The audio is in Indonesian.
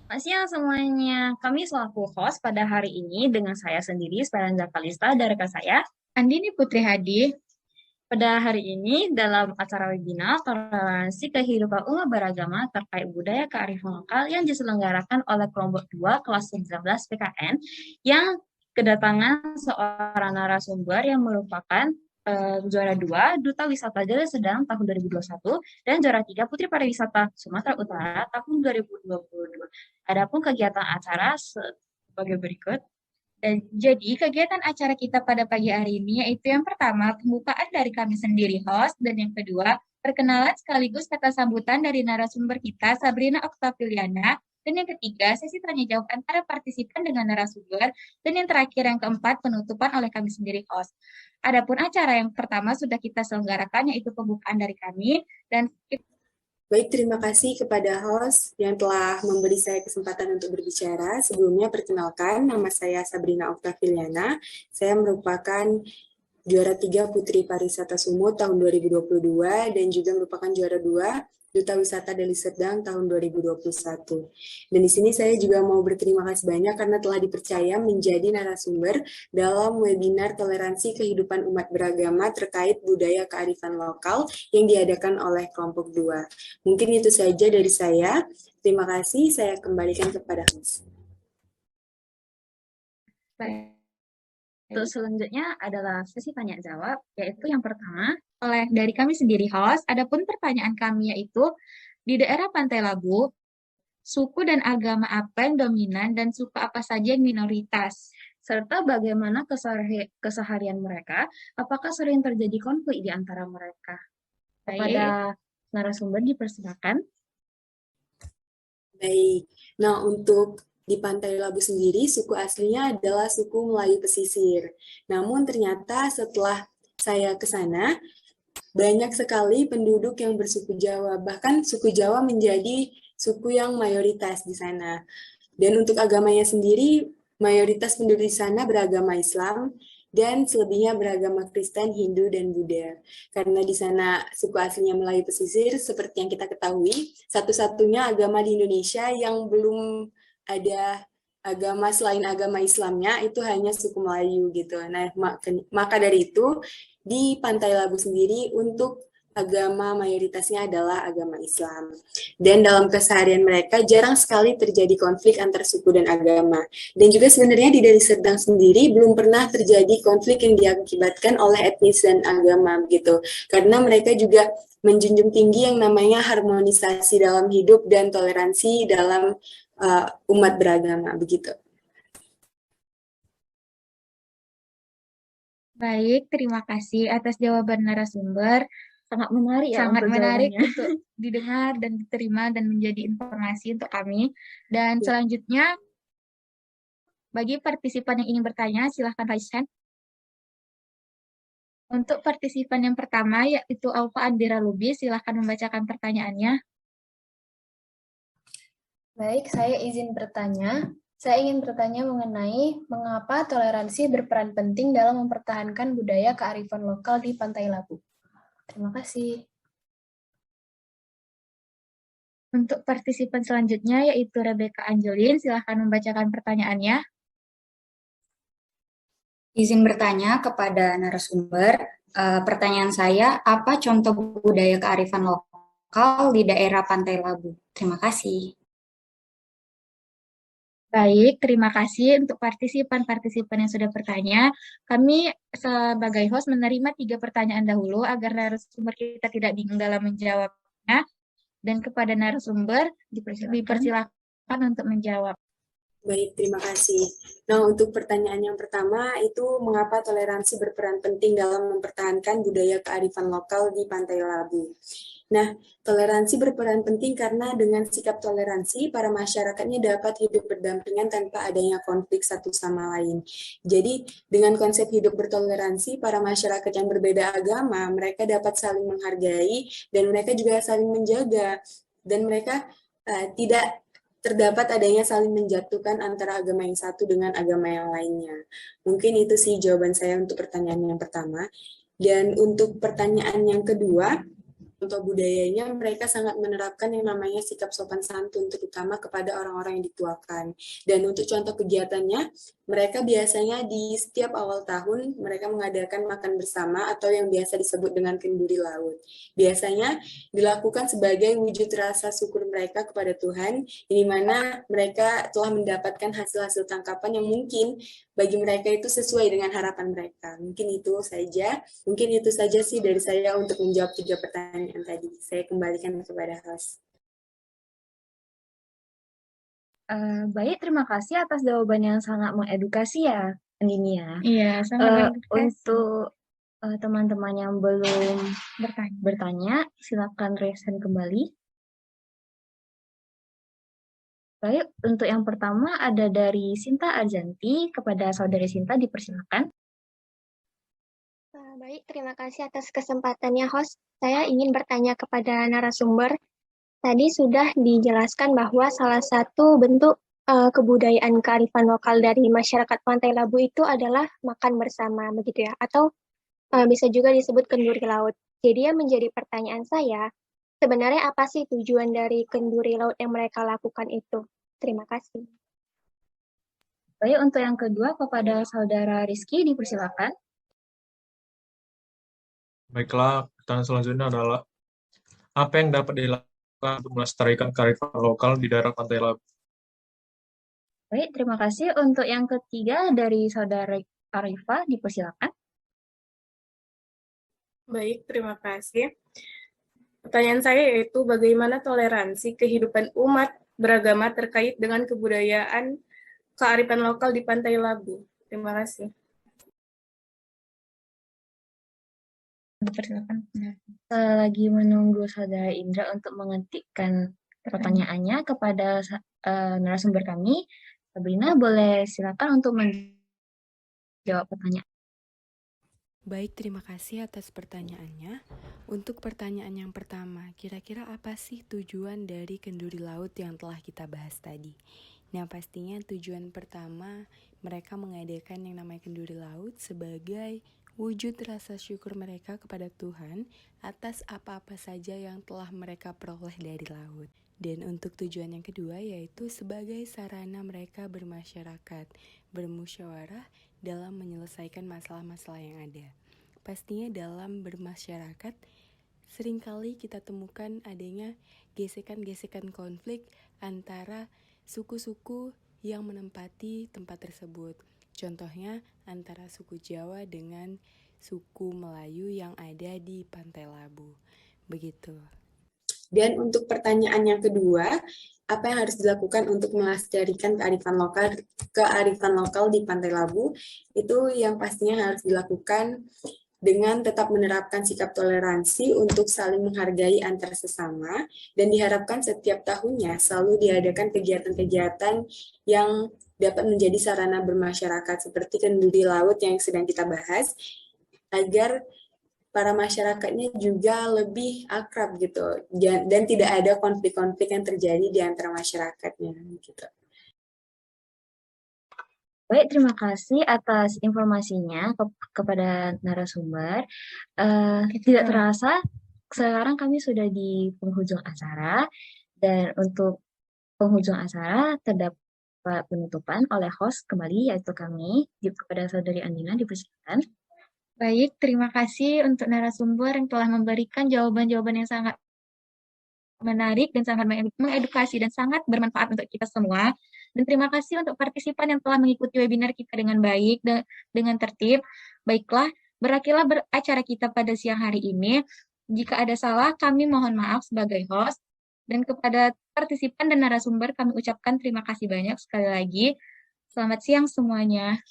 Selamat siang semuanya. Kami selaku host pada hari ini dengan saya sendiri, Speranza Kalista, dan rekan saya. Andini Putri Hadi. Pada hari ini dalam acara webinar Toleransi Kehidupan Umat Beragama terkait Budaya Kearifan Lokal yang diselenggarakan oleh kelompok 2 kelas 19 PKN yang kedatangan seorang narasumber yang merupakan juara 2 Duta Wisata Deli Serdang tahun 2021 dan juara 3 Putri Pariwisata Sumatera Utara tahun 2022. Adapun kegiatan acara sebagai berikut. Dan jadi kegiatan acara kita pada pagi hari ini yaitu yang pertama pembukaan dari kami sendiri host dan yang kedua perkenalan sekaligus kata sambutan dari narasumber kita Sabrina Oktaviliana dan yang ketiga sesi tanya jawab antara partisipan dengan narasumber dan yang terakhir yang keempat penutupan oleh kami sendiri host. Adapun acara yang pertama sudah kita selenggarakan yaitu pembukaan dari kami dan Baik, terima kasih kepada host yang telah memberi saya kesempatan untuk berbicara. Sebelumnya, perkenalkan, nama saya Sabrina Oktaviliana. Saya merupakan juara 3 Putri Pariwisata Sumut tahun 2022 dan juga merupakan juara 2 Duta Wisata Deli Serdang tahun 2021. Dan di sini saya juga mau berterima kasih banyak karena telah dipercaya menjadi narasumber dalam webinar Toleransi Kehidupan Umat Beragama terkait budaya kearifan lokal yang diadakan oleh kelompok 2. Mungkin itu saja dari saya. Terima kasih, saya kembalikan kepada host. Untuk selanjutnya adalah sesi tanya jawab, yaitu yang pertama oleh dari kami sendiri host. Adapun pertanyaan kami yaitu di daerah Pantai Labu, suku dan agama apa yang dominan dan suku apa saja yang minoritas? Serta bagaimana keseharian mereka, apakah sering terjadi konflik di antara mereka? Kepada narasumber dipersilakan. Baik, nah untuk di Pantai Labu sendiri, suku aslinya adalah suku Melayu Pesisir. Namun ternyata setelah saya ke sana, banyak sekali penduduk yang bersuku Jawa. Bahkan suku Jawa menjadi suku yang mayoritas di sana. Dan untuk agamanya sendiri, mayoritas penduduk di sana beragama Islam, dan selebihnya beragama Kristen, Hindu, dan Buddha. Karena di sana suku aslinya Melayu Pesisir, seperti yang kita ketahui, satu-satunya agama di Indonesia yang belum ada agama selain agama Islamnya itu hanya suku Melayu gitu. Nah, maka dari itu di Pantai Labu sendiri untuk agama mayoritasnya adalah agama Islam. Dan dalam keseharian mereka jarang sekali terjadi konflik antar suku dan agama. Dan juga sebenarnya di Deli Serdang sendiri belum pernah terjadi konflik yang diakibatkan oleh etnis dan agama gitu. Karena mereka juga menjunjung tinggi yang namanya harmonisasi dalam hidup dan toleransi dalam umat beragama begitu. Baik, terima kasih atas jawaban narasumber. Sangat menarik ya Sangat untuk menarik jawabannya. untuk didengar dan diterima dan menjadi informasi untuk kami. Dan selanjutnya, bagi partisipan yang ingin bertanya, silahkan raise hand. Untuk partisipan yang pertama, yaitu Alfa Andira Lubis, silahkan membacakan pertanyaannya. Baik, saya izin bertanya. Saya ingin bertanya mengenai mengapa toleransi berperan penting dalam mempertahankan budaya kearifan lokal di Pantai Labu. Terima kasih. Untuk partisipan selanjutnya, yaitu Rebecca Angelin, silahkan membacakan pertanyaannya. Izin bertanya kepada narasumber, pertanyaan saya, apa contoh budaya kearifan lokal di daerah Pantai Labu? Terima kasih. Baik, terima kasih untuk partisipan-partisipan yang sudah bertanya. Kami sebagai host menerima 3 pertanyaan dahulu agar narasumber kita tidak bingung dalam menjawabnya. Dan kepada narasumber dipersilakan untuk menjawab. Baik, terima kasih. Nah, untuk pertanyaan yang pertama itu mengapa toleransi berperan penting dalam mempertahankan budaya kearifan lokal di Pantai Labu. Nah, toleransi berperan penting karena dengan sikap toleransi, para masyarakatnya dapat hidup berdampingan tanpa adanya konflik satu sama lain. Jadi, dengan konsep hidup bertoleransi, para masyarakat yang berbeda agama, mereka dapat saling menghargai, dan mereka juga saling menjaga. Dan mereka tidak terdapat adanya saling menjatuhkan antara agama yang satu dengan agama yang lainnya. Mungkin itu sih jawaban saya untuk pertanyaan yang pertama. Dan untuk pertanyaan yang kedua, contoh budayanya, mereka sangat menerapkan yang namanya sikap sopan santun, terutama kepada orang-orang yang dituakan. Dan untuk contoh kegiatannya, mereka biasanya di setiap awal tahun, mereka mengadakan makan bersama atau yang biasa disebut dengan kenduri laut. Biasanya dilakukan sebagai wujud rasa syukur mereka kepada Tuhan, di mana mereka telah mendapatkan hasil-hasil tangkapan yang mungkin bagi mereka itu sesuai dengan harapan mereka. Mungkin itu saja sih dari saya untuk menjawab 3 pertanyaan tadi. Saya kembalikan kepada host. Baik, terima kasih atas jawaban yang sangat mengedukasi ya, Andini ya. Iya, sangat mengedukasi. Untuk teman-teman yang belum bertanya, silakan resen kembali. Baik, untuk yang pertama ada dari Sinta Arjanti. Kepada Saudari Sinta, dipersilakan. Baik, terima kasih atas kesempatannya, host. Saya ingin bertanya kepada narasumber. Tadi sudah dijelaskan bahwa salah satu bentuk kebudayaan kearifan lokal dari masyarakat Pantai Labu itu adalah makan bersama, begitu ya? Atau bisa juga disebut kenduri laut. Jadi yang menjadi pertanyaan saya, sebenarnya apa sih tujuan dari kenduri laut yang mereka lakukan itu? Terima kasih. Baik, untuk yang kedua kepada Saudara Rizky, dipersilakan. Baiklah, pertanyaan selanjutnya adalah, apa yang dapat dilakukan untuk melestarikan kearifan lokal di daerah Pantai Labu? Baik, terima kasih. Untuk yang ketiga dari Saudara Arifah, dipersilakan. Baik, terima kasih. Pertanyaan saya yaitu bagaimana toleransi kehidupan umat beragama terkait dengan kebudayaan kearifan lokal di Pantai Labu. Terima kasih. Lagi menunggu Saudara Indra untuk mengetikkan pertanyaannya kepada narasumber kami. Sabrina, boleh silakan untuk menjawab pertanyaan. Baik, terima kasih atas pertanyaannya. Untuk pertanyaan yang pertama, kira-kira apa sih tujuan dari kenduri laut yang telah kita bahas tadi? Nah, pastinya tujuan pertama, mereka mengadakan yang namanya kenduri laut sebagai wujud rasa syukur mereka kepada Tuhan atas apa-apa saja yang telah mereka peroleh dari laut. Dan untuk tujuan yang kedua yaitu sebagai sarana mereka bermasyarakat, bermusyawarah dalam menyelesaikan masalah-masalah yang ada. Pastinya dalam bermasyarakat, seringkali kita temukan adanya gesekan-gesekan konflik antara suku-suku yang menempati tempat tersebut. Contohnya antara suku Jawa dengan suku Melayu yang ada di Pantai Labu. Begitu. Dan untuk pertanyaan yang kedua, apa yang harus dilakukan untuk melestarikan kearifan lokal di Pantai Labu? Itu yang pastinya harus dilakukan dengan tetap menerapkan sikap toleransi untuk saling menghargai antar sesama, dan diharapkan setiap tahunnya selalu diadakan kegiatan-kegiatan yang dapat menjadi sarana bermasyarakat seperti kenduri laut yang sedang kita bahas, agar para masyarakatnya juga lebih akrab gitu, dan tidak ada konflik-konflik yang terjadi di antara masyarakatnya gitu. Baik, terima kasih atas informasinya kepada narasumber. Tidak terasa, sekarang kami sudah di penghujung acara, dan untuk penghujung acara terdapat penutupan oleh host kembali, yaitu kami, kepada Saudari Andina, dipersilakan. Baik, terima kasih untuk narasumber yang telah memberikan jawaban-jawaban yang sangat menarik dan sangat mengedukasi dan sangat bermanfaat untuk kita semua. Dan terima kasih untuk partisipan yang telah mengikuti webinar kita dengan baik dan dengan tertib. Baiklah, berakhirlah acara kita pada siang hari ini. Jika ada salah, kami mohon maaf sebagai host. Dan kepada partisipan dan narasumber, kami ucapkan terima kasih banyak sekali lagi. Selamat siang semuanya.